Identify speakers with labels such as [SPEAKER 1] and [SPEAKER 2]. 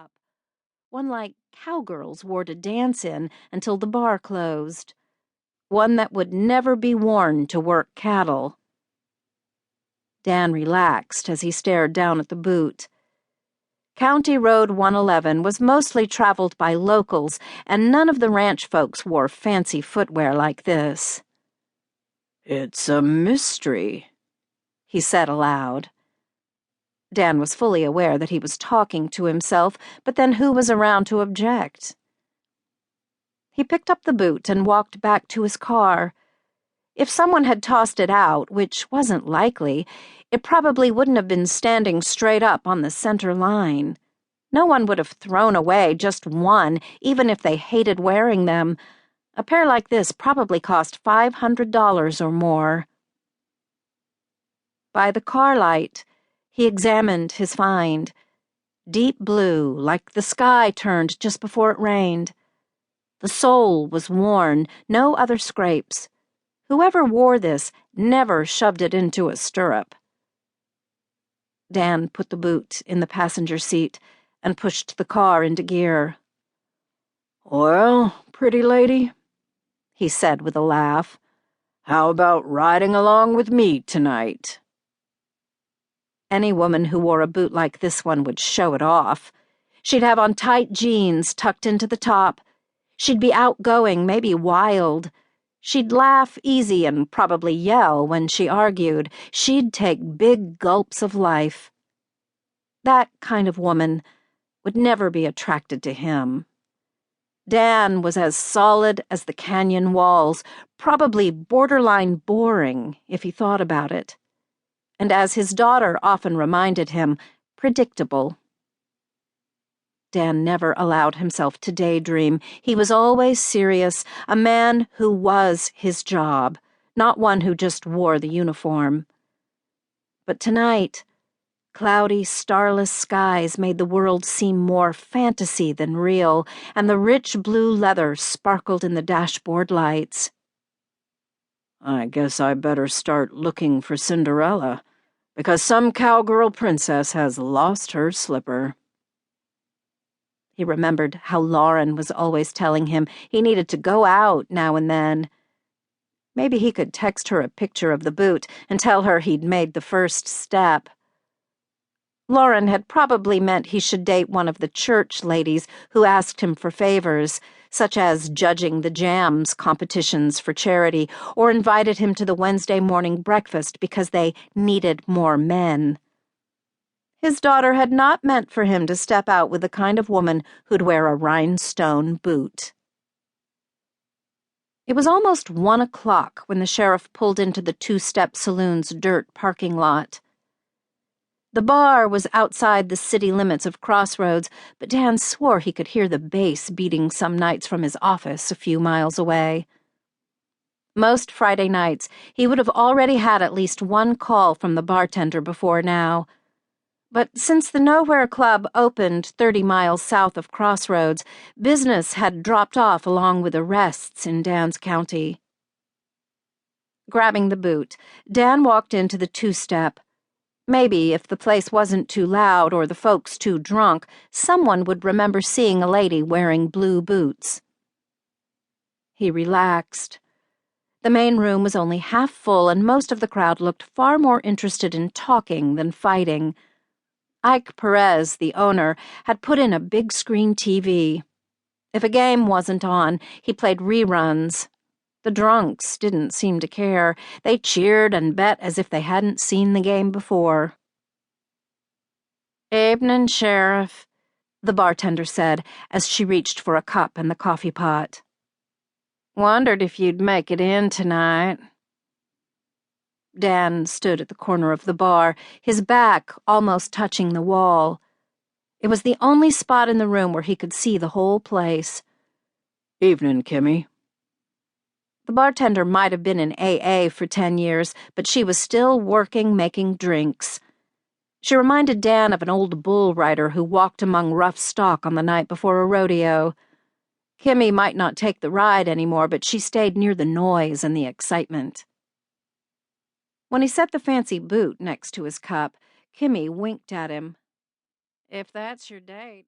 [SPEAKER 1] cup, one like cowgirls wore to dance in until the bar closed, one that would never be worn to work cattle. Dan relaxed as he stared down at the boot. County Road 111 was mostly traveled by locals, and none of the ranch folks wore fancy footwear like this.
[SPEAKER 2] "It's a mystery,"
[SPEAKER 1] he said aloud. Dan was fully aware that he was talking to himself, but then who was around to object? He picked up the boot and walked back to his car. If someone had tossed it out, which wasn't likely, it probably wouldn't have been standing straight up on the center line. No one would have thrown away just one, even if they hated wearing them. A pair like this probably cost $500 or more. By the car light, he examined his find. Deep blue, like the sky turned just before it rained. The sole was worn, no other scrapes. Whoever wore this never shoved it into a stirrup. Dan put the boot in the passenger seat and pushed the car into gear.
[SPEAKER 2] "Well, pretty lady,"
[SPEAKER 1] he said with a laugh,
[SPEAKER 2] "how about riding along with me tonight?"
[SPEAKER 1] Any woman who wore a boot like this one would show it off. She'd have on tight jeans tucked into the top. She'd be outgoing, maybe wild. She'd laugh easy and probably yell when she argued. She'd take big gulps of life. That kind of woman would never be attracted to him. Dan was as solid as the canyon walls, probably borderline boring if he thought about it. And as his daughter often reminded him, predictable. Dan never allowed himself to daydream. He was always serious, a man who was his job, not one who just wore the uniform. But tonight, cloudy, starless skies made the world seem more fantasy than real, and the rich blue leather sparkled in the dashboard lights.
[SPEAKER 2] "I guess I better start looking for Cinderella, because some cowgirl princess has lost her slipper."
[SPEAKER 1] He remembered how Lauren was always telling him he needed to go out now and then. Maybe he could text her a picture of the boot and tell her he'd made the first step. Lauren had probably meant he should date one of the church ladies who asked him for favors, such as judging the jams competitions for charity, or invited him to the Wednesday morning breakfast because they needed more men. His daughter had not meant for him to step out with the kind of woman who'd wear a rhinestone boot. It was almost 1 o'clock when the sheriff pulled into the Two-Step Saloon's dirt parking lot. The bar was outside the city limits of Crossroads, but Dan swore he could hear the bass beating some nights from his office a few miles away. Most Friday nights, he would have already had at least one call from the bartender before now. But since the Nowhere Club opened 30 miles south of Crossroads, business had dropped off along with arrests in Dan's county. Grabbing the boot, Dan walked into the Two-Step. Maybe if the place wasn't too loud or the folks too drunk, someone would remember seeing a lady wearing blue boots. He relaxed. The main room was only half full, and most of the crowd looked far more interested in talking than fighting. Ike Perez, the owner, had put in a big screen TV. If a game wasn't on, he played reruns. The drunks didn't seem to care. They cheered and bet as if they hadn't seen the game before. "Evening, Sheriff," the bartender said as she reached for a cup and the coffee pot. "Wondered if you'd make it in tonight." Dan stood at the corner of the bar, his back almost touching the wall. It was the only spot in the room where he could see the whole place.
[SPEAKER 2] "Evening, Kimmy."
[SPEAKER 1] The bartender might have been in AA for 10 years, but she was still working making drinks. She reminded Dan of an old bull rider who walked among rough stock on the night before a rodeo. Kimmy might not take the ride anymore, but she stayed near the noise and the excitement. When he set the fancy boot next to his cup, Kimmy winked at him. "If that's your date..."